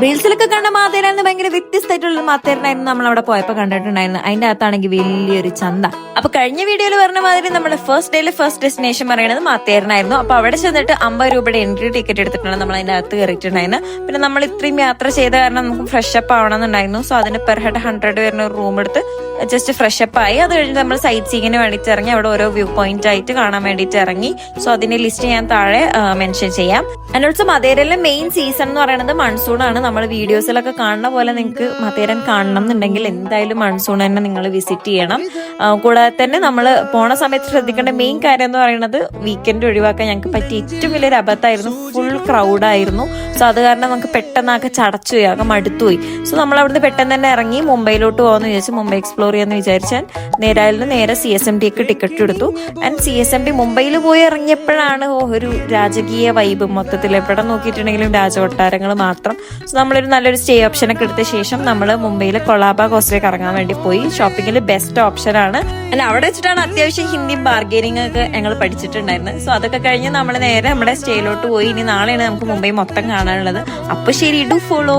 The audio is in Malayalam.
റീൽസിലൊക്കെ കണ്ട മാത്തേരായിരുന്നു ഭയങ്കര വ്യത്യസ്തമായിട്ടുള്ള മാത്തേരനായിരുന്നു നമ്മൾ അവിടെ പോയപ്പോ കണ്ടിട്ടുണ്ടായിരുന്നു. അതിന്റെ അകത്താണെങ്കിൽ വലിയൊരു ചന്ത. അപ്പൊ കഴിഞ്ഞ വീഡിയോയിൽ പറഞ്ഞ മാതിരി നമ്മുടെ ഫസ്റ്റ് ഡേയിലെ ഫസ്റ്റ് ഡെസ്റ്റിനേഷൻ പറയുന്നത് മാത്തേരനായിരുന്നു. അപ്പൊ അവിടെ ചെന്നിട്ട് 50 രൂപയുടെ എൻട്രി ടിക്കറ്റ് എടുത്തിട്ടാണ് നമ്മൾ അതിന്റെ അകത്ത് കയറിയിട്ടുണ്ടായിരുന്നു. പിന്നെ നമ്മൾ ഇത്രയും യാത്ര ചെയ്ത കാരണം നമുക്ക് ഫ്രഷ് അപ്പ് ആവണമെന്നുണ്ടായിരുന്നു. സോ അതിന് പെർ ഹെഡ് 100 വരുന്ന ഒരു റൂം എടുത്ത് ജസ്റ്റ് ഫ്രഷ് അപ്പ് ആയി. അത് കഴിഞ്ഞ് നമ്മൾ സൈറ്റ് സീയിങ്ങിന് വേണ്ടിയിട്ട് ഇറങ്ങി. അവിടെ ഓരോ വ്യൂ പോയിന്റ് ആയിട്ട് കാണാൻ വേണ്ടിയിട്ട് ഇറങ്ങി. സോ അതിന്റെ ലിസ്റ്റ് ഞാൻ താഴെ മെൻഷൻ ചെയ്യാം. ആൻഡ് ഓൾസോ മതേരയിലെ മെയിൻ സീസൺ എന്ന് പറയുന്നത് മൺസൂൺ ആണ്. നമ്മൾ വീഡിയോസിലൊക്കെ കാണുന്ന പോലെ നിങ്ങൾക്ക് മതേരൻ കാണണം എന്നുണ്ടെങ്കിൽ എന്തായാലും മൺസൂൺ തന്നെ നിങ്ങൾ വിസിറ്റ് ചെയ്യണം. കൂടാതെ തന്നെ നമ്മൾ പോണ സമയത്ത് ശ്രദ്ധിക്കേണ്ട മെയിൻ കാര്യം എന്ന് പറയുന്നത് വീക്കെൻഡ് ഒഴിവാക്കാൻ ഞങ്ങൾക്ക് പറ്റിയ ഏറ്റവും വലിയൊരു അബദ്ധമായിരുന്നു. ഫുൾ ക്രൗഡായിരുന്നു. സോ അത് കാരണം നമുക്ക് പെട്ടെന്നൊക്കെ ചടച്ചു പോയി, ആകെ മടുത്തുപോയി. സോ നമ്മൾ അവിടുന്ന് പെട്ടെന്ന് തന്നെ ഇറങ്ങി മുംബൈയിലോട്ട് പോകാമെന്ന് വിചാരിച്ചു. മുംബൈ എക്സ്പ്ലോർ ചെയ്യാന്ന് വിചാരിച്ചാൽ നേരെ CSMD ടിക്കറ്റ് എടുത്തു. ആൻഡ് CSMD മുംബൈയിൽ പോയി ഇറങ്ങിയപ്പോഴാണ് ഒരു രാജകീയ വൈബ്. മൊത്തത്തിൽ എവിടെ നോക്കിയിട്ടുണ്ടെങ്കിലും രാജകൊട്ടാരങ്ങൾ മാത്രം. സോ നമ്മളൊരു നല്ലൊരു സ്റ്റേ ഓപ്ഷൻ ഒക്കെ എടുത്ത ശേഷം നമ്മൾ മുംബൈയിലെ കൊളാബ കോസ്റ്റിലേക്ക് ഇറങ്ങാൻ വേണ്ടി പോയി. ഷോപ്പിംഗിൽ ബെസ്റ്റ് ഓപ്ഷൻ ആണ്. അല്ല അവിടെ വെച്ചിട്ടാണ് അത്യാവശ്യം ഹിന്ദിയും ബാർഗെയിനിങ് ഒക്കെ ഞങ്ങൾ പഠിച്ചിട്ടുണ്ടായിരുന്നത്. സോ അതൊക്കെ കഴിഞ്ഞ് നമ്മൾ നേരെ നമ്മുടെ സ്റ്റേയിലോട്ട് പോയി. ഇനി നാളെയാണ് നമുക്ക് മുംബൈ മൊത്തം കാണാനുള്ളത്. അപ്പൊ ശരി, ഡു ഫോളോ.